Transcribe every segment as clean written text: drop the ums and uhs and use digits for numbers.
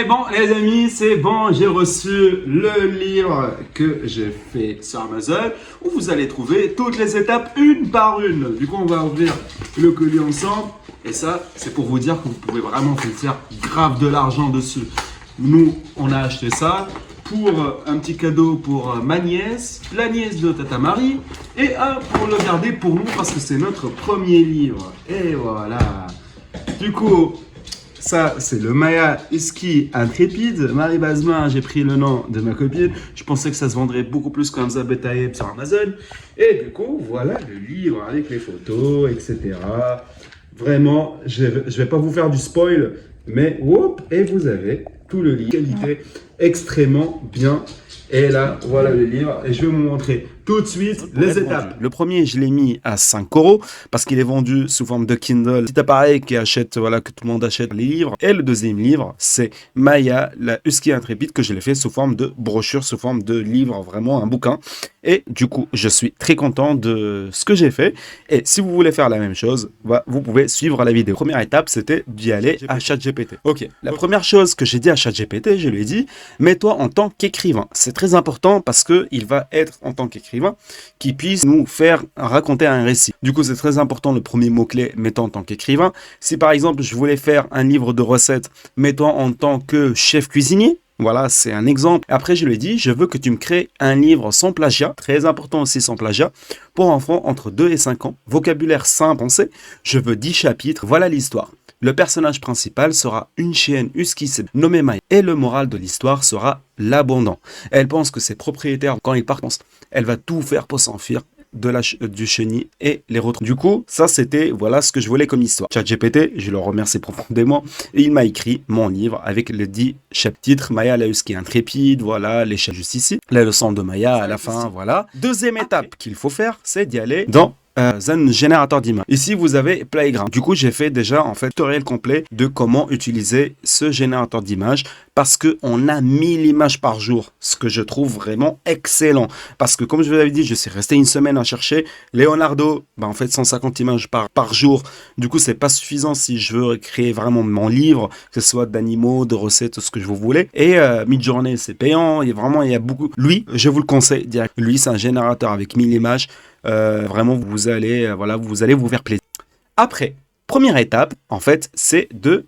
Et bon les amis, c'est bon, j'ai reçu le livre que j'ai fait sur Amazon où vous allez trouver toutes les étapes une par une. Du coup on va ouvrir le colis ensemble et ça c'est pour vous dire que vous pouvez vraiment faire grave de l'argent dessus. Nous on a acheté ça pour un petit cadeau pour ma nièce, la nièce de Tata Marie et un pour le garder pour nous parce que c'est notre premier livre. Et voilà. Du coup, ça, c'est le Maya Husky Intrépide. Marie Bazmin, j'ai pris le nom de ma copine. Je pensais que ça se vendrait beaucoup plus comme ça Betaïeb sur Amazon. Et du coup, voilà le livre avec les photos, etc. Vraiment, je vais pas vous faire du spoil, mais whoop, et vous avez tout le livre. Qualité extrêmement bien. Et là, voilà le livre. Et je vais vous montrer tout de suite les étapes. Le premier, je l'ai mis à 5 € parce qu'il est vendu sous forme de Kindle. Petit appareil qui achète, voilà, que tout le monde achète les livres. Et le deuxième livre, c'est Maya, la Husky Intrépide, que je l'ai fait sous forme de brochure, sous forme de livre, vraiment un bouquin. Et du coup, je suis très content de ce que j'ai fait. Et si vous voulez faire la même chose, vous pouvez suivre la vidéo. Première étape, c'était d'y aller à ChatGPT. Ok, la première chose que j'ai dit à ChatGPT, je lui ai dit, mets-toi en tant qu'écrivain. C'est très important parce qu'il va être en tant qu'écrivain qui puisse nous faire raconter un récit. Du coup, c'est très important le premier mot-clé, mets-toi en tant qu'écrivain. Si par exemple, je voulais faire un livre de recettes, mets-toi en tant que chef cuisinier. Voilà, c'est un exemple. Après, je lui ai dit, je veux que tu me crées un livre sans plagiat, très important aussi sans plagiat, pour enfants entre 2 et 5 ans. Vocabulaire simple, pensée. Je veux 10 chapitres. Voilà l'histoire. Le personnage principal sera une chienne husky nommée Maya. Et le moral de l'histoire sera l'abondant. Elle pense que ses propriétaires, quand ils partent, elle va tout faire pour s'enfuir du chenil et les retrouver. Du coup, ça c'était, voilà ce que je voulais comme histoire. ChatGPT, je le remercie profondément, et il m'a écrit mon livre avec les 10 chapitres. Maya la Husky Intrépide, voilà, les chapitres juste ici. La leçon de Maya à la fin, voilà. Deuxième étape qu'il faut faire, c'est d'y aller dans un générateur d'images. Ici, vous avez Playground. Du coup, j'ai fait déjà en fait un tutoriel complet de comment utiliser ce générateur d'images parce qu'on a 1000 images par jour, ce que je trouve vraiment excellent. Parce que comme je vous l'avais dit, je suis resté une semaine à chercher Leonardo, en fait 150 images par jour. Du coup, c'est pas suffisant si je veux créer vraiment mon livre, que ce soit d'animaux, de recettes, tout ce que vous voulez. Et Midjourney, c'est payant. Il y a beaucoup. Lui, je vous le conseille direct. Lui, c'est un générateur avec 1000 images. Vraiment, vous allez vous faire plaisir. Après, première étape, en fait, c'est de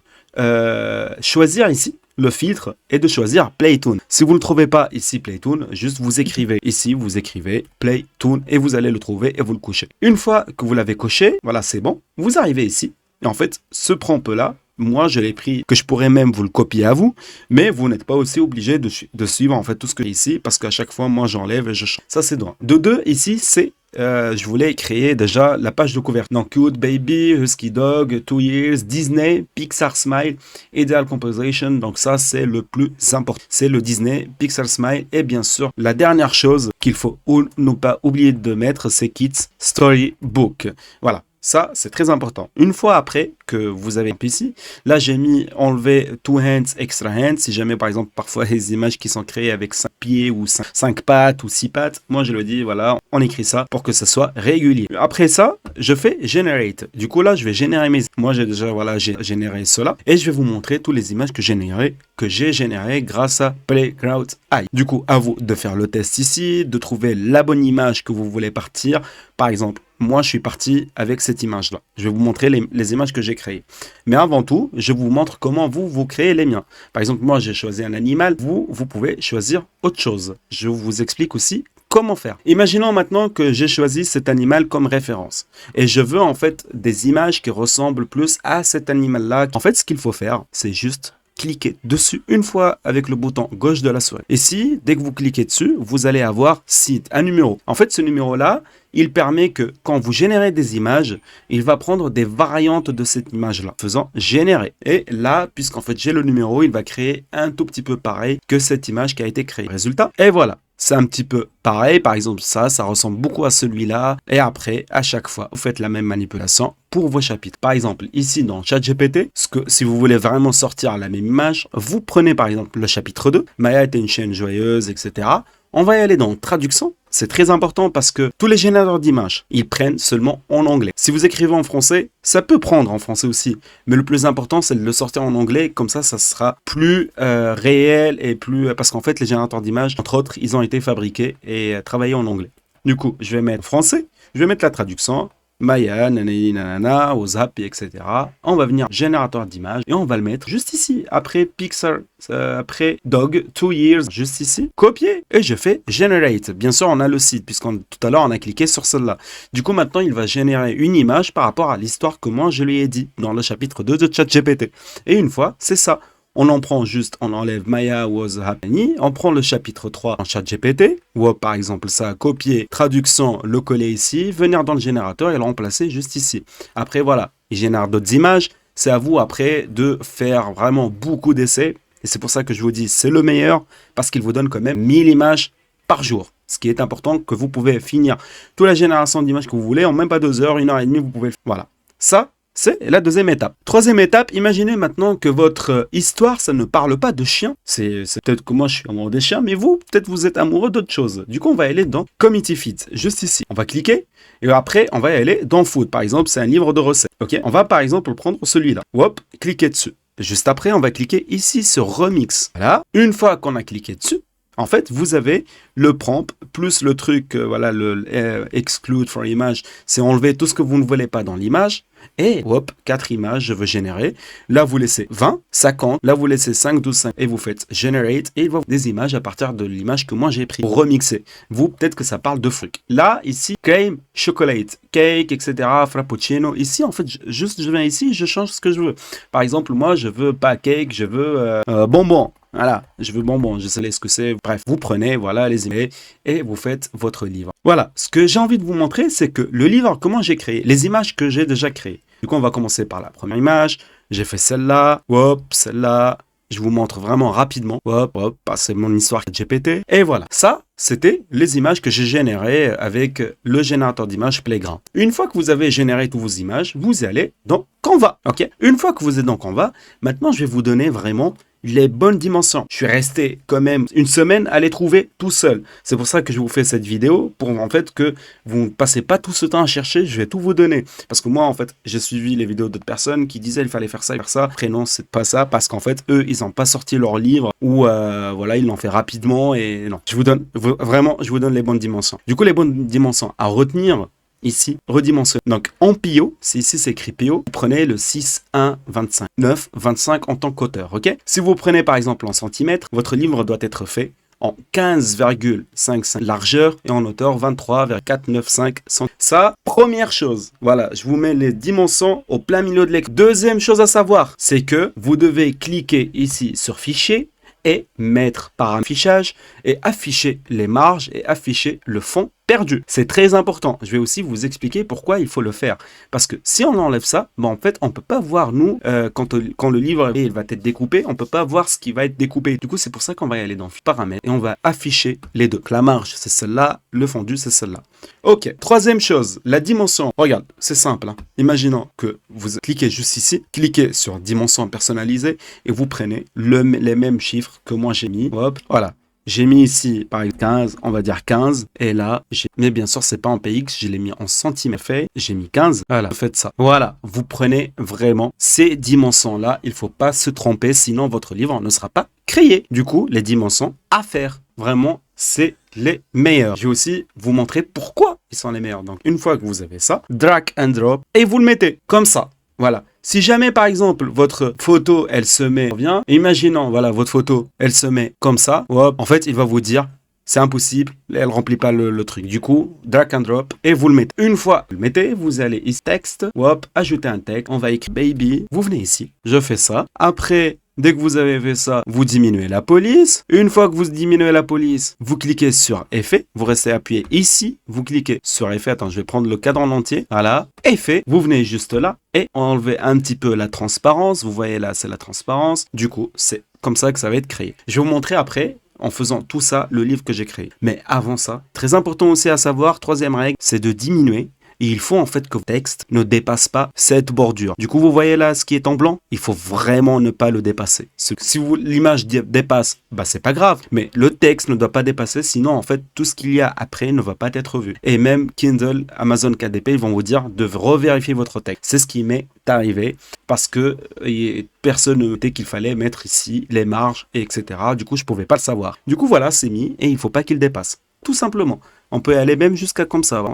choisir ici le filtre et de choisir Playtoon. Si vous ne le trouvez pas ici Playtoon, juste vous écrivez ici, vous écrivez Playtoon et vous allez le trouver et vous le cochez. Une fois que vous l'avez coché, voilà, c'est bon. Vous arrivez ici et en fait, ce prompt là, moi, je l'ai pris, que je pourrais même vous le copier à vous, mais vous n'êtes pas aussi obligé de suivre en fait tout ce que ici, parce qu'à chaque fois, moi, j'enlève et je change. Ça, c'est droit. De deux, ici, c'est je voulais créer déjà la page de couverture. Donc, Cute Baby, Husky Dog, 2 Years, Disney, Pixar Smile, Ideal Composition. Donc, ça, c'est le plus important. C'est le Disney, Pixar Smile. Et bien sûr, la dernière chose qu'il faut ne pas oublier de mettre, c'est Kids Storybook. Voilà. Ça, c'est très important. Une fois après que vous avez ici, là, j'ai mis enlever 2 hands, extra hands. Si jamais, par exemple, parfois, les images qui sont créées avec 5 pieds ou 5 pattes ou 6 pattes, moi, je le dis, voilà, on écrit ça pour que ça soit régulier. Après ça, je fais generate. Du coup, là, je vais générer Moi, j'ai déjà, voilà, j'ai généré cela. Et je vais vous montrer toutes les images que j'ai générées grâce à Playground AI. Du coup, à vous de faire le test ici, de trouver la bonne image que vous voulez partir. Par exemple, moi, je suis parti avec cette image-là. Je vais vous montrer les images que j'ai créées. Mais avant tout, je vous montre comment vous créez les miens. Par exemple, moi, j'ai choisi un animal. Vous pouvez choisir autre chose. Je vous explique aussi comment faire. Imaginons maintenant que j'ai choisi cet animal comme référence. Et je veux en fait des images qui ressemblent plus à cet animal-là. En fait, ce qu'il faut faire, c'est juste cliquez dessus une fois avec le bouton gauche de la souris. Ici, dès que vous cliquez dessus, vous allez avoir un numéro. En fait, ce numéro-là, il permet que quand vous générez des images, il va prendre des variantes de cette image-là, faisant générer. Et là, puisqu'en fait j'ai le numéro, il va créer un tout petit peu pareil que cette image qui a été créée. Résultat, et voilà. C'est un petit peu pareil, par exemple ça ressemble beaucoup à celui-là. Et après, à chaque fois, vous faites la même manipulation pour vos chapitres. Par exemple, ici dans ChatGPT, si vous voulez vraiment sortir la même image, vous prenez par exemple le chapitre 2, Maya était une chienne joyeuse, etc. On va y aller dans traduction c'est très important parce que tous les générateurs d'images, ils prennent seulement en anglais. Si vous écrivez en français, ça peut prendre en français aussi. Mais le plus important, c'est de le sortir en anglais. Comme ça sera plus réel et plus... Parce qu'en fait, les générateurs d'images, entre autres, ils ont été fabriqués et travaillés en anglais. Du coup, je vais mettre français. Je vais mettre la traduction. Maya, nanani, nanana, WhatsApp, etc. On va venir générateur d'images et on va le mettre juste ici. Après Pixar, après Dog, 2 years, juste ici. Copier et je fais Generate. Bien sûr, on a le site puisque tout à l'heure, on a cliqué sur celle-là. Du coup, maintenant, il va générer une image par rapport à l'histoire que moi, je lui ai dit dans le chapitre 2 de ChatGPT. Et une fois, c'est ça. On en prend juste, on enlève Maya was happy, on prend le chapitre 3 en ChatGPT, ou par exemple ça, copier, traduction, le coller ici, venir dans le générateur et le remplacer juste ici. Après voilà, il génère d'autres images, c'est à vous après de faire vraiment beaucoup d'essais, et c'est pour ça que je vous dis c'est le meilleur, parce qu'il vous donne quand même 1000 images par jour. Ce qui est important, que vous pouvez finir toute la génération d'images que vous voulez, en même pas 2 heures, 1h30, vous pouvez le faire. Voilà, ça, c'est la deuxième étape. Troisième étape, imaginez maintenant que votre histoire, ça ne parle pas de chiens. C'est peut-être que moi, je suis amoureux des chiens, mais vous, peut-être vous êtes amoureux d'autre chose. Du coup, on va aller dans Community Feed, juste ici. On va cliquer, et après, on va aller dans Food. Par exemple, c'est un livre de recettes. Ok, on va par exemple prendre celui-là. Hop, cliquer dessus. Juste après, on va cliquer ici sur Remix. Voilà, une fois qu'on a cliqué dessus, en fait, vous avez le prompt plus le truc, voilà, le exclude for image, c'est enlever tout ce que vous ne voulez pas dans l'image. Et hop, 4 images, je veux générer. Là, vous laissez 20, 50. Là, vous laissez 5, 12, 5. Et vous faites generate. Et il va vous des images à partir de l'image que moi j'ai pris. Pour remixer. Vous, peut-être que ça parle de fruits. Là, ici, cream, chocolate, cake, etc. Frappuccino. Ici, en fait, juste je viens ici, je change ce que je veux. Par exemple, moi, je veux pas cake, je veux bonbon. Voilà, je veux bonbon, je sais ce que c'est. Bref, vous prenez, voilà, les images et vous faites votre livre. Voilà, ce que j'ai envie de vous montrer, c'est que le livre, comment j'ai créé, les images que j'ai déjà créées. Du coup, on va commencer par la première image. J'ai fait celle-là, hop, celle-là. Je vous montre vraiment rapidement. Hop, hop, c'est mon histoire GPT. Et voilà, ça, c'était les images que j'ai générées avec le générateur d'images Playground. Une fois que vous avez généré toutes vos images, vous allez dans Canva. Ok. Une fois que vous êtes dans Canva, maintenant, je vais vous donner vraiment les bonnes dimensions. Je suis resté quand même une semaine à les trouver tout seul. C'est pour ça que je vous fais cette vidéo, pour en fait que vous ne passez pas tout ce temps à chercher, je vais tout vous donner. Parce que moi, en fait, j'ai suivi les vidéos d'autres personnes qui disaient il fallait faire ça, faire ça. Après non, c'est pas ça, parce qu'en fait, eux, ils n'ont pas sorti leur livre, ou voilà, ils l'ont fait rapidement, et non. Je vous donne, vraiment, je vous donne les bonnes dimensions. Du coup, les bonnes dimensions à retenir, ici, redimensionner. Donc, en PIO, ici c'est écrit PIO, vous prenez le 6, 1, 25, 9, 25 en tant qu'auteur, ok? Si vous prenez par exemple en centimètres, votre livre doit être fait en 15,55 largeur et en hauteur 23,495 cm. Ça, première chose. Voilà, je vous mets les dimensions au plein milieu de l'écran. Deuxième chose à savoir, c'est que vous devez cliquer ici sur Fichier et mettre par un fichage et afficher les marges et afficher le fond perdu. C'est très important. Je vais aussi vous expliquer pourquoi il faut le faire. Parce que si on enlève ça, en fait, on ne peut pas voir, nous, quand le livre il va être découpé, on ne peut pas voir ce qui va être découpé. Du coup, c'est pour ça qu'on va y aller dans Paramètres et on va afficher les deux. La marge, c'est celle-là. Le fondu, c'est celle-là. Ok. Troisième chose, la dimension. Regarde, c'est simple. Hein. Imaginons que vous cliquez juste ici, cliquez sur Dimension personnalisée et vous prenez les mêmes chiffres que moi j'ai mis. Hop, voilà. J'ai mis ici, par exemple, 15, on va dire 15. Et là, mais bien sûr, c'est pas en PX, je l'ai mis en centimètres. J'ai mis 15. Voilà, faites ça. Voilà, vous prenez vraiment ces dimensions-là. Il faut pas se tromper, sinon votre livre ne sera pas créé. Du coup, les dimensions à faire. Vraiment, c'est les meilleurs. Je vais aussi vous montrer pourquoi ils sont les meilleurs. Donc, une fois que vous avez ça, drag and drop et vous le mettez comme ça. Voilà. Si jamais, par exemple, votre photo, elle se met bien, imaginons, voilà, votre photo, elle se met comme ça, hop, en fait, il va vous dire, c'est impossible, elle remplit pas le truc. Du coup, drag and drop, et vous le mettez. Une fois que vous le mettez, vous allez ici, texte, hop, ajouter un texte, on va écrire baby, vous venez ici, je fais ça. Après, dès que vous avez fait ça, vous diminuez la police. Une fois que vous diminuez la police, vous cliquez sur effet. Vous restez appuyé ici. Vous cliquez sur effet. Attends, je vais prendre le cadre en entier. Voilà. Effet. Vous venez juste là et enlevez un petit peu la transparence. Vous voyez là, c'est la transparence. Du coup, c'est comme ça que ça va être créé. Je vais vous montrer après, en faisant tout ça, le livre que j'ai créé. Mais avant ça, très important aussi à savoir, troisième règle, c'est de diminuer Et il faut en fait que votre texte ne dépasse pas cette bordure. Du coup, vous voyez là ce qui est en blanc, il faut vraiment ne pas le dépasser. Si l'image dépasse, bah c'est pas grave, mais le texte ne doit pas dépasser, sinon en fait tout ce qu'il y a après ne va pas être vu. Et même Kindle, Amazon KDP, ils vont vous dire de revérifier votre texte. C'est ce qui m'est arrivé parce que personne ne notait qu'il fallait mettre ici les marges, etc. Du coup, je pouvais pas le savoir. Du coup, voilà, c'est mis et il faut pas qu'il dépasse. Tout simplement. On peut aller même jusqu'à comme ça.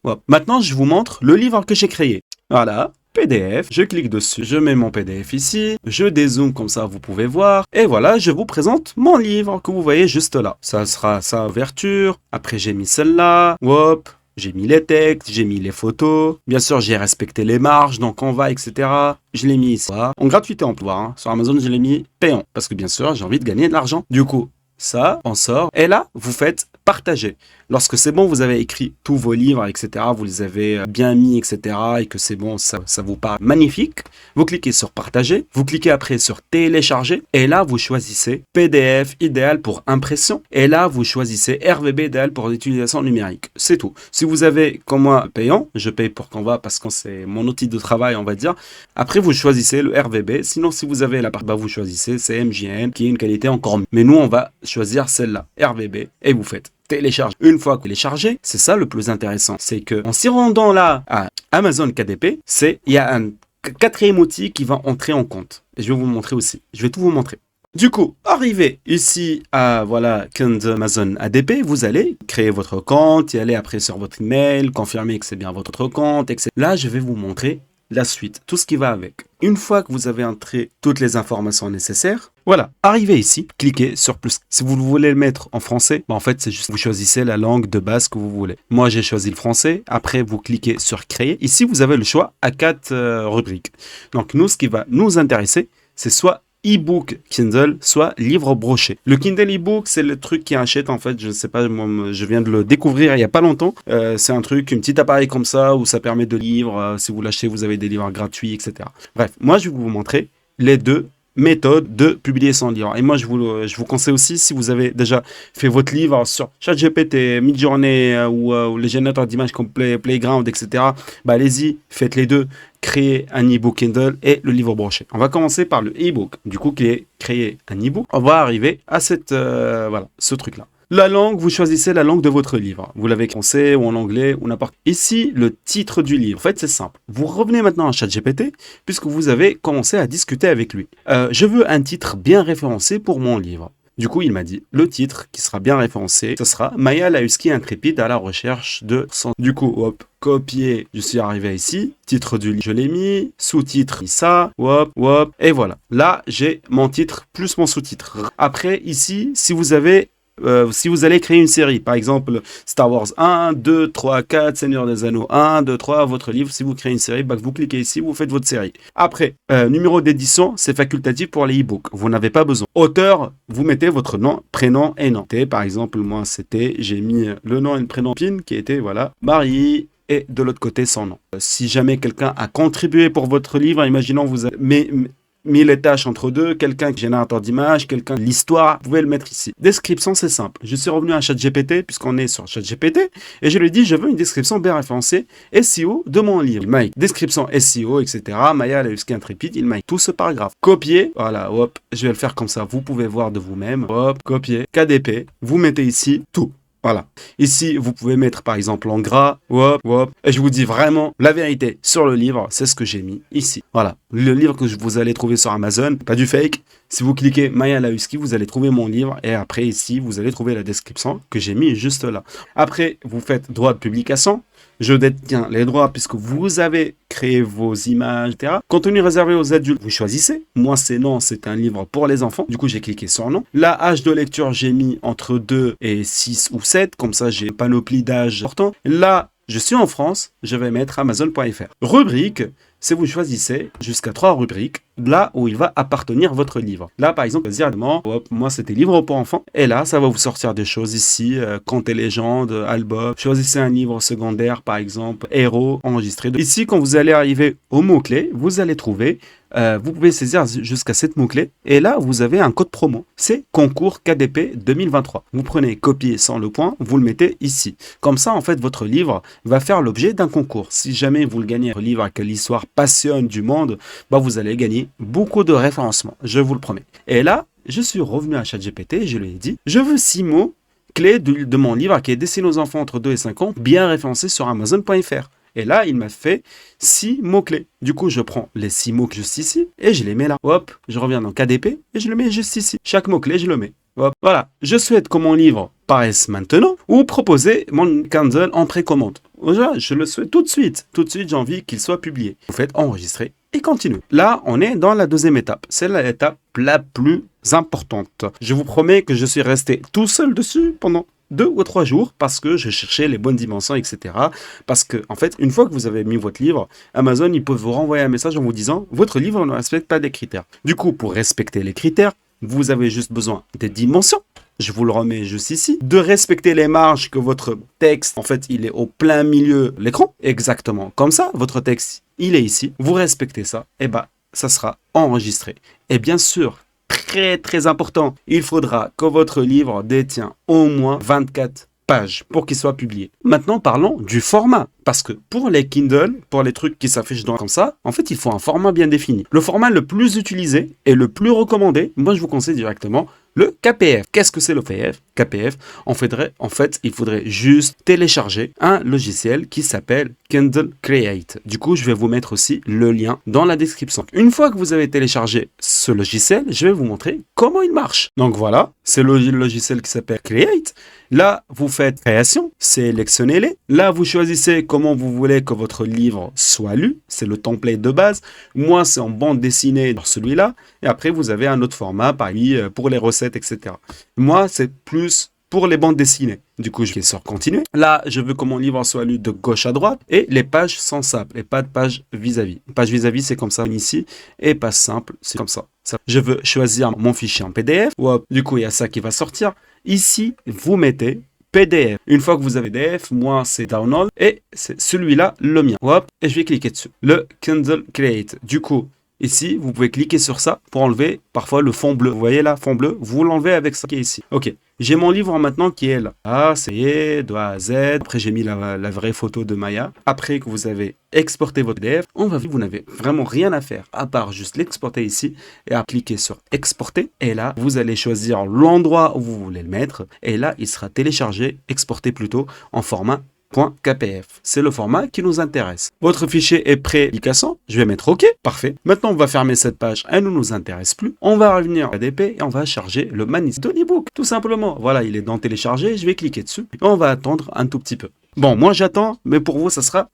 Hop. Maintenant, je vous montre le livre que j'ai créé. Voilà. PDF, je clique dessus, je mets mon PDF ici, je dézoome comme ça vous pouvez voir, et voilà, je vous présente mon livre que vous voyez juste là. Ça sera sa ouverture, après j'ai mis celle-là, hop, j'ai mis les textes, j'ai mis les photos, bien sûr j'ai respecté les marges dans Canva, etc. Je l'ai mis ici, en gratuité on peut voir, hein. Sur Amazon je l'ai mis payant, parce que bien sûr j'ai envie de gagner de l'argent. Du coup, ça, on sort, et là, vous faites partager. Lorsque c'est bon, vous avez écrit tous vos livres, etc., vous les avez bien mis, etc., et que c'est bon, ça vous paraît magnifique, vous cliquez sur partager, vous cliquez après sur télécharger, et là, vous choisissez PDF idéal pour impression, et là, vous choisissez RVB idéal pour l'utilisation numérique. C'est tout. Si vous avez, comme moi, payant, je paye pour Canva parce que c'est mon outil de travail, on va dire, après, vous choisissez le RVB, sinon, si vous avez la part, bah, vous choisissez CMJN, qui est une qualité encore mieux. Mais nous, on va choisir celle-là, RVB, et vous faites télécharge. Une fois que vous téléchargez, c'est ça le plus intéressant, c'est que en s'y rendant là à Amazon KDP, il y a un quatrième outil qui va entrer en compte. Et je vais vous montrer aussi. Je vais tout vous montrer. Du coup, arrivé ici à voilà Amazon ADP, vous allez créer votre compte, y aller après sur votre email, confirmer que c'est bien votre compte, etc. Là, je vais vous montrer la suite, tout ce qui va avec. Une fois que vous avez entré toutes les informations nécessaires, voilà, arrivez ici, cliquez sur plus. Si vous voulez le mettre en français, bah en fait, c'est juste vous choisissez la langue de base que vous voulez. Moi, j'ai choisi le français. Après, vous cliquez sur créer. Ici, vous avez le choix à 4 rubriques. Donc, nous, ce qui va nous intéresser, c'est soit e-book Kindle, soit livre broché. Le Kindle e-book, c'est le truc qui achète en fait, je ne sais pas, moi, je viens de le découvrir il n'y a pas longtemps. C'est un truc, une petite appareil comme ça où ça permet de lire. Si vous l'achetez, vous avez des livres gratuits, etc. Bref, moi je vais vous montrer les deux méthode de publier son livre. Et moi, je vous conseille aussi, si vous avez déjà fait votre livre sur ChatGPT, Midjourney ou les générateurs d'images comme Playground, etc., bah, allez-y, faites les deux. Créer un e-book Kindle et le livre broché. On va commencer par le e-book. Du coup, qui est créer un e-book. On va arriver à voilà, ce truc-là. La langue, vous choisissez la langue de votre livre. Vous l'avez en français ou en anglais ou n'importe. Ici, le titre du livre. En fait, c'est simple. Vous revenez maintenant à ChatGPT puisque vous avez commencé à discuter avec lui. Je veux un titre bien référencé pour mon livre. Du coup, il m'a dit, le titre qui sera bien référencé, ce sera Maya Lahuski intrépide à la recherche de son... Du coup, hop, copier, je suis arrivé ici, titre du livre, je l'ai mis, sous-titre, ça, hop, hop, et voilà. Là, j'ai mon titre plus mon sous-titre. Après, ici, si vous allez créer une série, par exemple Star Wars 1, 2, 3, 4, Seigneur des Anneaux 1, 2, 3, votre livre, si vous créez une série, bah, vous cliquez ici, vous faites votre série. Après, numéro d'édition, c'est facultatif pour les e-books, vous n'avez pas besoin. Auteur, vous mettez votre nom, prénom et nom. Par exemple, moi, j'ai mis le nom et le prénom PIN qui était, voilà, Marie, et de l'autre côté, son nom. Si jamais quelqu'un a contribué pour votre livre, imaginons vous avez... mis les tâches entre deux, quelqu'un qui est générateur d'images, quelqu'un de l'histoire, vous pouvez le mettre ici. Description, c'est simple. Je suis revenu à ChatGPT, puisqu'on est sur ChatGPT, et je lui ai dit, je veux une description bien référencée, SEO de mon livre. Il m'a dit, description SEO, etc. Maya Lahuski intrépide, il m'a dit tout ce paragraphe. Copier, voilà, hop, je vais le faire comme ça, vous pouvez voir de vous-même, hop, copier, KDP, vous mettez ici tout. Voilà. Ici, vous pouvez mettre par exemple en gras, hop, hop. Et je vous dis vraiment la vérité sur le livre, c'est ce que j'ai mis ici. Voilà. Le livre que vous allez trouver sur Amazon, pas du fake. Si vous cliquez Maya Lahuski, vous allez trouver mon livre. Et après, ici, vous allez trouver la description que j'ai mis juste là. Après, vous faites droit de publication. Je détiens les droits puisque vous avez créé vos images, etc. Contenu réservé aux adultes, vous choisissez. Moi, c'est non, c'est un livre pour les enfants. Du coup, j'ai cliqué sur non. La âge de lecture, j'ai mis entre 2 et 6 ou 7. Comme ça, j'ai une panoplie d'âge important. Là, je suis en France, je vais mettre Amazon.fr. Rubrique, si vous choisissez jusqu'à 3 rubriques, là où il va appartenir votre livre. Là, par exemple, directement, hop, moi c'était livre pour enfants. Et là, ça va vous sortir des choses ici, contes et légendes, albums. Choisissez un livre secondaire, par exemple, héros, enregistré. Ici, quand vous allez arriver au mot-clé, vous allez trouver vous pouvez saisir jusqu'à 7 mots-clés et là vous avez un code promo, c'est concours KDP 2023. Vous prenez copier sans le point, vous le mettez ici. Comme ça en fait votre livre va faire l'objet d'un concours. Si jamais vous le gagnez, un livre que l'histoire passionne du monde, bah vous allez gagner beaucoup de référencement, je vous le promets. Et là, je suis revenu à ChatGPT et je lui ai dit, je veux 6 mots clés de mon livre qui est destiné aux enfants entre 2 et 5 ans, bien référencé sur Amazon.fr. Et là, il m'a fait 6 mots-clés. Du coup, je prends les 6 mots juste ici et je les mets là. Hop, je reviens dans KDP et je le mets juste ici. Chaque mot-clé, je le mets. Hop, voilà. Je souhaite que mon livre paraisse maintenant ou proposer mon Kindle en précommande. Déjà, je le souhaite tout de suite. Tout de suite, j'ai envie qu'il soit publié. Vous faites enregistrer et continuer. Là, on est dans la deuxième étape. C'est l'étape la plus importante. Je vous promets que je suis resté tout seul dessus pendant 2 ou 3 jours parce que je cherchais les bonnes dimensions, etc. Parce que, en fait, une fois que vous avez mis votre livre, Amazon, ils peuvent vous renvoyer un message en vous disant « Votre livre ne respecte pas des critères ». Du coup, pour respecter les critères, vous avez juste besoin des dimensions. Je vous le remets juste ici. De respecter les marges, que votre texte, en fait, il est au plein milieu de l'écran. Exactement comme ça, votre texte, il est ici. Vous respectez ça, et bah, ça sera enregistré. Et bien sûr, très important, il faudra que votre livre détient au moins 24 pages pour qu'il soit publié. Maintenant, parlons du format. Parce que pour les Kindle, pour les trucs qui s'affichent comme ça, en fait, il faut un format bien défini. Le format le plus utilisé et le plus recommandé, moi, je vous conseille directement le KPF. Qu'est-ce que c'est le KPF? En fait, il faudrait juste télécharger un logiciel qui s'appelle Kindle Create. Du coup, je vais vous mettre aussi le lien dans la description. Une fois que vous avez téléchargé ce logiciel, je vais vous montrer comment il marche. Donc voilà, c'est le logiciel qui s'appelle Create. Là, vous faites création, sélectionnez-les. Là, vous choisissez comment vous voulez que votre livre soit lu. C'est le template de base. Moi, c'est en bande dessinée dans celui-là. Et après, vous avez un autre format, par exemple, pour les recettes, etc. Moi, c'est plus pour les bandes dessinées. Du coup, je vais sur continuer. Là, je veux que mon livre soit lu de gauche à droite et les pages sans simple et pas de page vis-à-vis. Page vis-à-vis, c'est comme ça ici et page simple, c'est comme ça. Je veux choisir mon fichier en PDF. Hop, du coup, il y a ça qui va sortir. Ici, vous mettez PDF. Une fois que vous avez PDF, moi, c'est Download et c'est celui-là, le mien. Hop, et je vais cliquer dessus. Le Kindle Create. Du coup, ici, vous pouvez cliquer sur ça pour enlever parfois le fond bleu. Vous voyez là, fond bleu, vous l'enlevez avec ça qui est ici. Ok, j'ai mon livre maintenant qui est là. Ah, c'est de A à Z. Après, j'ai mis la vraie photo de Maya. Après que vous avez exporté votre PDF, vous n'avez vraiment rien à faire à part juste l'exporter ici et à cliquer sur exporter. Et là, vous allez choisir l'endroit où vous voulez le mettre. Et là, il sera téléchargé, exporté plutôt en format .kpf. C'est le format qui nous intéresse. Votre fichier est prêt, publication. Je vais mettre OK. Parfait. Maintenant, on va fermer cette page. Elle ne nous intéresse plus. On va revenir à ADP et on va charger le manuscrit de l'ebook. Tout simplement. Voilà, il est dans télécharger. Je vais cliquer dessus. Et on va attendre un tout petit peu. Bon, moi j'attends, mais pour vous, ça sera...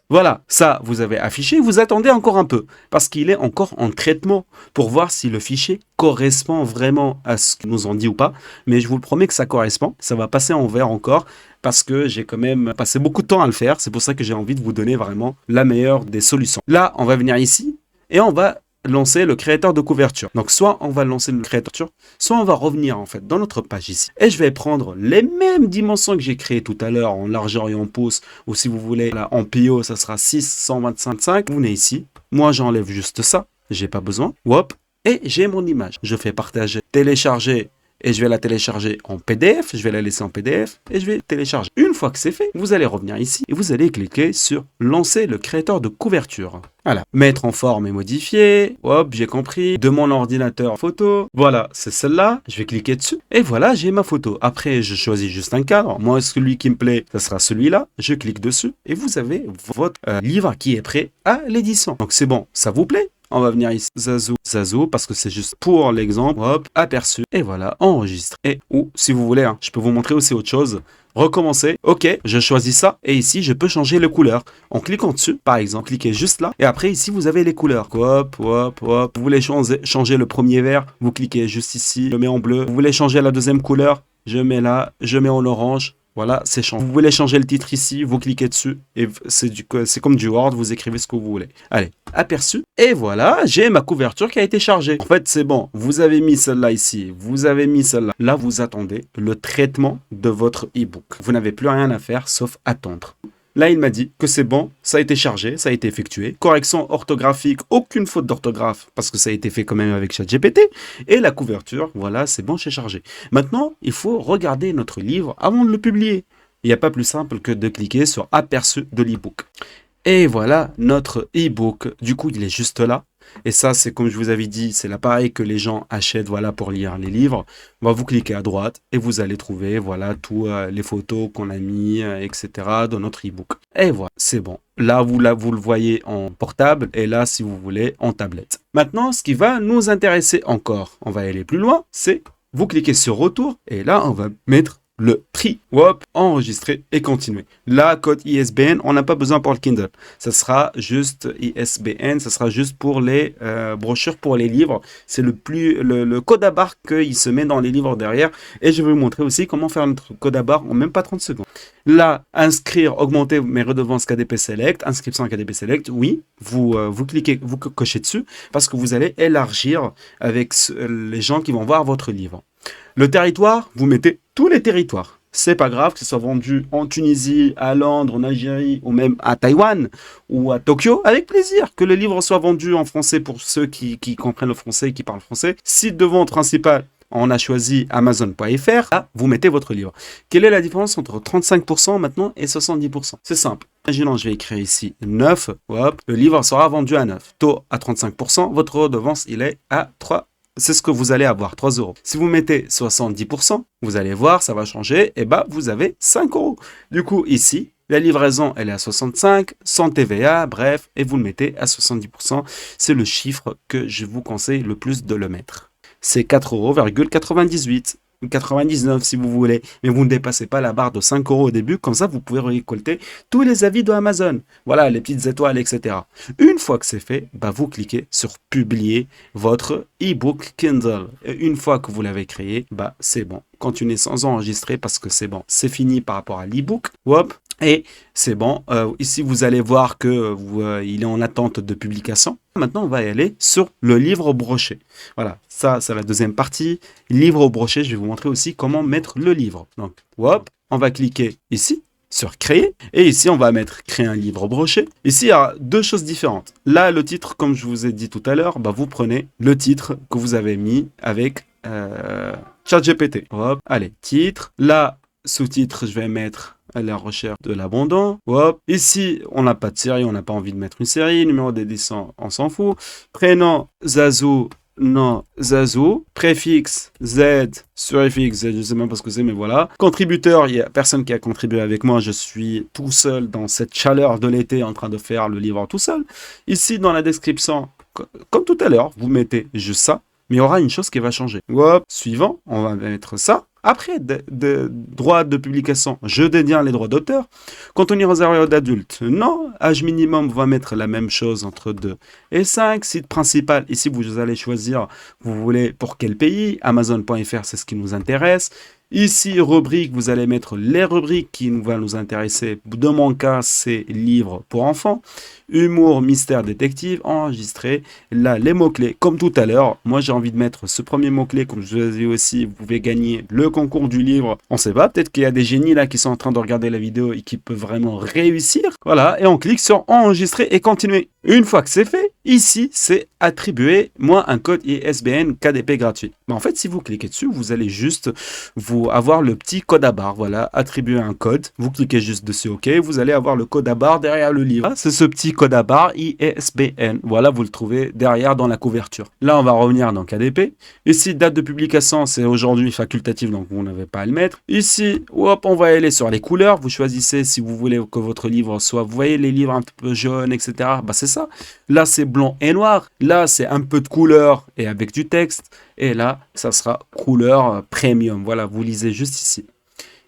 Voilà, ça, vous avez affiché, vous attendez encore un peu, parce qu'il est encore en traitement, pour voir si le fichier correspond vraiment à ce qu'ils nous ont dit ou pas, mais je vous le promets que ça correspond, ça va passer en vert encore, parce que j'ai quand même passé beaucoup de temps à le faire, c'est pour ça que j'ai envie de vous donner vraiment la meilleure des solutions. Là, on va venir ici, et on va lancer le créateur de couverture. Donc soit on va lancer le créateur de couverture, soit on va revenir en fait dans notre page ici. Et je vais prendre les mêmes dimensions que j'ai créées tout à l'heure en largeur et en pouces, ou si vous voulez là, en PO, ça sera 625. Vous venez ici, moi j'enlève juste ça, j'ai pas besoin. Hop, et j'ai mon image. Je fais partager, télécharger. Et je vais la télécharger en PDF, je vais la laisser en PDF et je vais télécharger. Une fois que c'est fait, vous allez revenir ici et vous allez cliquer sur lancer le créateur de couverture. Voilà, mettre en forme et modifier. Hop, j'ai compris. De mon ordinateur photo. Voilà, c'est celle-là. Je vais cliquer dessus. Et voilà, j'ai ma photo. Après, je choisis juste un cadre. Moi, celui qui me plaît, ça sera celui-là. Je clique dessus et vous avez votre livre qui est prêt à l'édition. Donc c'est bon, ça vous plaît? On va venir ici, Zazo, parce que c'est juste pour l'exemple. Hop, aperçu. Et voilà, enregistre. Et ou, si vous voulez, je peux vous montrer aussi autre chose. Recommencer. Ok, je choisis ça. Et ici, je peux changer les couleurs. En cliquant dessus, par exemple, cliquez juste là. Et après, ici, vous avez les couleurs. Hop, hop, hop. Vous voulez changer le premier vert. Vous cliquez juste ici. Je le mets en bleu. Vous voulez changer la deuxième couleur. Je mets là. Je mets en orange. Voilà, c'est changé. Vous voulez changer le titre ici, vous cliquez dessus et c'est comme du Word, vous écrivez ce que vous voulez. Allez, aperçu. Et voilà, j'ai ma couverture qui a été chargée. En fait, c'est bon. Vous avez mis celle-là ici, vous avez mis celle-là. Là, vous attendez le traitement de votre e-book. Vous n'avez plus rien à faire sauf attendre. Là, il m'a dit que c'est bon, ça a été chargé, ça a été effectué. Correction orthographique, aucune faute d'orthographe, parce que ça a été fait quand même avec ChatGPT. Et la couverture, voilà, c'est bon, c'est chargé. Maintenant, il faut regarder notre livre avant de le publier. Il n'y a pas plus simple que de cliquer sur aperçu de l'e-book. Et voilà notre e-book. Du coup, il est juste là. Et ça, c'est comme je vous avais dit, c'est l'appareil que les gens achètent voilà, pour lire les livres. Vous cliquez à droite et vous allez trouver voilà, tous les photos qu'on a mis, etc. dans notre e-book. Et voilà, c'est bon. Là, vous le voyez en portable et là, si vous voulez, en tablette. Maintenant, ce qui va nous intéresser encore, on va aller plus loin, c'est vous cliquez sur retour et là, on va mettre le prix. Hop, enregistrer et continuer. Là, code ISBN, on n'a pas besoin pour le Kindle. Ça sera juste ISBN, ça sera juste pour les brochures, pour les livres. C'est le code à barre qu'il se met dans les livres derrière. Et je vais vous montrer aussi comment faire notre code à barre en même pas 30 secondes. Là, inscrire, augmenter mes redevances KDP Select, inscription à KDP Select, oui, vous cliquez, vous cochez dessus parce que vous allez élargir avec les gens qui vont voir votre livre. Le territoire, vous mettez tous les territoires. C'est pas grave que ce soit vendu en Tunisie, à Londres, en Algérie ou même à Taïwan ou à Tokyo. Avec plaisir que le livre soit vendu en français pour ceux qui comprennent le français et qui parlent français. Site de vente principal, on a choisi Amazon.fr. Là, vous mettez votre livre. Quelle est la différence entre 35% maintenant et 70%? C'est simple. Imaginons, je vais écrire ici 9. Hop, le livre sera vendu à 9. Taux à 35%. Votre redevance, il est à 3. C'est ce que vous allez avoir, 3 euros. Si vous mettez 70%, vous allez voir, ça va changer, et bah vous avez 5 euros. Du coup, ici, la livraison, elle est à 65, sans TVA, bref, et vous le mettez à 70%. C'est le chiffre que je vous conseille le plus de le mettre. C'est 4,98 €. 99 si vous voulez, mais vous ne dépassez pas la barre de 5 euros au début, comme ça vous pouvez récolter tous les avis de Amazon, voilà, les petites étoiles, etc. Une fois que c'est fait, bah, vous cliquez sur publier votre e-book Kindle, et une fois que vous l'avez créé, bah, c'est bon, continuez sans enregistrer parce que c'est bon, c'est fini par rapport à l'e-book, hop. Et c'est bon, ici vous allez voir que il est en attente de publication. Maintenant on va y aller sur le livre broché. Voilà, ça c'est la deuxième partie. Livre broché, je vais vous montrer aussi comment mettre le livre. Donc, hop, on va cliquer ici sur créer. Et ici on va mettre créer un livre broché. Ici il y a deux choses différentes. Là le titre, comme je vous ai dit tout à l'heure, bah, vous prenez le titre que vous avez mis avec ChatGPT. Hop, allez, titre. Là, sous-titre, je vais mettre à la recherche de l'abondant. Hop. Ici, on n'a pas de série, on n'a pas envie de mettre une série. Numéro d'édition, on s'en fout. Prénom, Zazou, non, Zazou. Préfixe, Z, suffixe, Z, je ne sais même pas ce que c'est, mais voilà. Contributeur, il n'y a personne qui a contribué avec moi. Je suis tout seul dans cette chaleur de l'été en train de faire le livre tout seul. Ici, dans la description, comme tout à l'heure, vous mettez juste ça. Mais il y aura une chose qui va changer. Hop, suivant, on va mettre ça. Après, droits de publication, je détiens les droits d'auteur. Contenu réservé aux adultes, non. Âge minimum, on va mettre la même chose entre 2 et 5. Site principal, ici vous allez choisir, vous voulez pour quel pays. Amazon.fr, c'est ce qui nous intéresse. Ici, rubrique, vous allez mettre les rubriques qui vont nous intéresser. Dans mon cas, c'est livres pour enfants. Humour, mystère, détective, enregistré. Là, les mots-clés, comme tout à l'heure. Moi, j'ai envie de mettre ce premier mot-clé. Comme je vous ai dit aussi, vous pouvez gagner le concours du livre. On ne sait pas, peut-être qu'il y a des génies là qui sont en train de regarder la vidéo et qui peuvent vraiment réussir. Voilà, et on clique sur enregistrer et continuer. Une fois que c'est fait, ici, c'est attribuer, moi, un code ISBN KDP gratuit. Mais en fait, si vous cliquez dessus, vous allez juste avoir le petit code à barre. Voilà, attribuer un code. Vous cliquez juste dessus, OK. Vous allez avoir le code à barre derrière le livre. C'est ce petit code à barre ISBN. Voilà, vous le trouvez derrière dans la couverture. Là, on va revenir dans KDP. Ici, date de publication, c'est aujourd'hui facultatif, donc vous n'avez pas à le mettre. Ici, hop, on va aller sur les couleurs. Vous choisissez si vous voulez que votre livre soit, vous voyez les livres un peu jaunes, etc. Bah, c'est ça. Là, c'est blanc et noir. Là, c'est un peu de couleur et avec du texte. Et là, ça sera couleur premium. Voilà, vous lisez juste ici.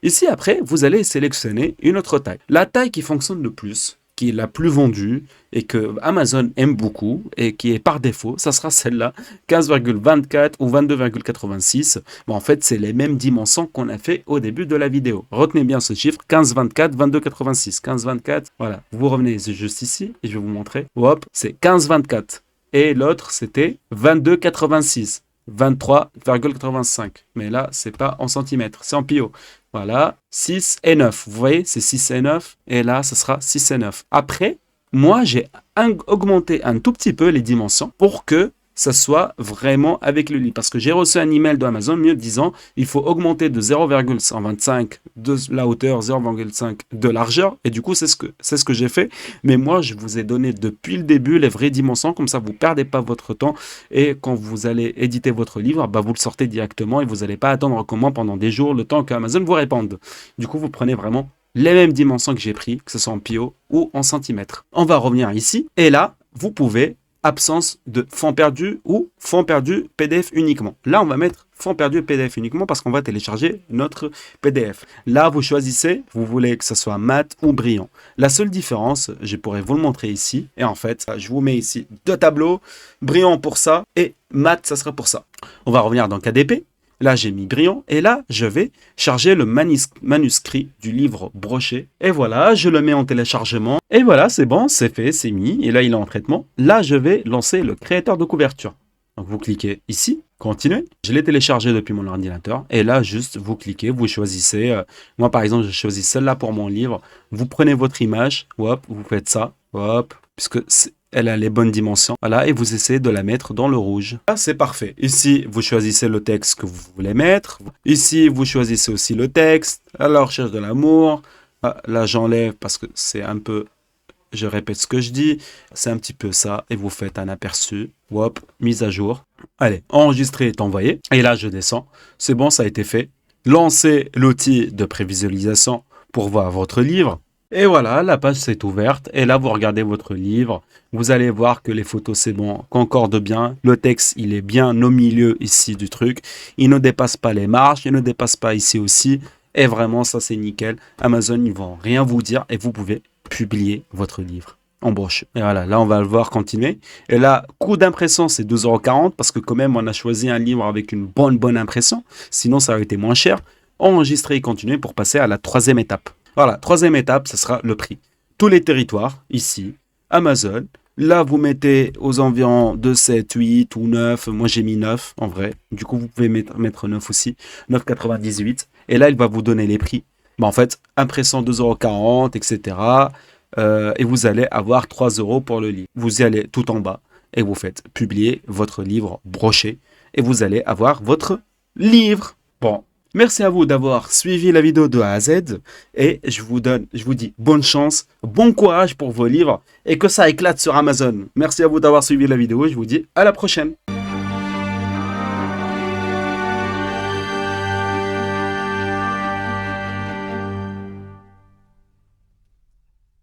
Ici, après, vous allez sélectionner une autre taille. La taille qui fonctionne le plus, qui est la plus vendue et que Amazon aime beaucoup et qui est par défaut, ça sera celle-là, 15,24 ou 22,86. Bon, en fait, c'est les mêmes dimensions qu'on a fait au début de la vidéo. Retenez bien ce chiffre, 15,24, 22,86. 15,24, voilà. Vous revenez juste ici et je vais vous montrer. Hop, c'est 15,24. Et l'autre, c'était 22,86. 23,85. Mais là, c'est pas en centimètres, c'est en pio. Voilà, 6 et 9. Vous voyez, c'est 6 et 9. Et là, ce sera 6 et 9. Après, moi, j'ai augmenté un tout petit peu les dimensions pour que ça soit vraiment avec le livre. Parce que j'ai reçu un email d'Amazon mieux disant il faut augmenter de 0,125 de la hauteur, 0,5 de largeur. Et du coup, c'est ce que j'ai fait. Mais moi, je vous ai donné depuis le début les vraies dimensions. Comme ça, vous ne perdez pas votre temps. Et quand vous allez éditer votre livre, bah, vous le sortez directement et vous n'allez pas attendre comme moi pendant des jours le temps qu'Amazon vous réponde. Du coup, vous prenez vraiment les mêmes dimensions que j'ai pris, que ce soit en pio ou en centimètres. On va revenir ici. Et là, vous pouvez absence de fond perdu ou fond perdu PDF uniquement. Là, on va mettre fond perdu PDF uniquement parce qu'on va télécharger notre PDF. Là, vous choisissez, vous voulez que ce soit mat ou brillant. La seule différence, je pourrais vous le montrer ici. Et en fait, je vous mets ici deux tableaux, brillant pour ça et mat, ça sera pour ça. On va revenir dans KDP. Là, j'ai mis brillant et là, je vais charger le manuscrit du livre broché. Et voilà, je le mets en téléchargement. Et voilà, c'est bon, c'est fait, c'est mis. Et là, il est en traitement. Là, je vais lancer le créateur de couverture. Donc, vous cliquez ici, continuez. Je l'ai téléchargé depuis mon ordinateur. Et là, juste, vous cliquez, vous choisissez. Moi, par exemple, je choisis celle-là pour mon livre. Vous prenez votre image, hop, vous faites ça, hop, puisque elle a les bonnes dimensions. Voilà, et vous essayez de la mettre dans le rouge. Là, c'est parfait. Ici, vous choisissez le texte que vous voulez mettre. Ici, vous choisissez aussi le texte. À la recherche de l'amour. Ah, là, j'enlève parce que c'est un peu... Je répète ce que je dis. C'est un petit peu ça. Et vous faites un aperçu. Hop, mise à jour. Allez, enregistrer est envoyé. Et là, je descends. C'est bon, ça a été fait. Lancez l'outil de prévisualisation pour voir votre livre. Et voilà, la page s'est ouverte. Et là, vous regardez votre livre. Vous allez voir que les photos, c'est bon, concorde bien. Le texte, il est bien au milieu ici du truc. Il ne dépasse pas les marges. Il ne dépasse pas ici aussi. Et vraiment, ça, c'est nickel. Amazon, ils vont rien vous dire. Et vous pouvez publier votre livre en broche. Et voilà, là, on va le voir continuer. Et là, coût d'impression, c'est 2,40 € parce que quand même, on a choisi un livre avec une bonne impression. Sinon, ça aurait été moins cher. Enregistrer et continuer pour passer à la troisième étape. Voilà, troisième étape, ce sera le prix. Tous les territoires, ici, Amazon. Là, vous mettez aux environs de 7, 8 ou 9. Moi, j'ai mis 9 en vrai. Du coup, vous pouvez mettre 9 aussi. 9,98. Et là, il va vous donner les prix. Bah, en fait, impression 2,40 €, etc. Et vous allez avoir 3 € pour le livre. Vous y allez tout en bas et vous faites publier votre livre broché. Et vous allez avoir votre livre. Bon. Merci à vous d'avoir suivi la vidéo de A à Z et je vous dis bonne chance, bon courage pour vos livres et que ça éclate sur Amazon. Merci à vous d'avoir suivi la vidéo et je vous dis à la prochaine.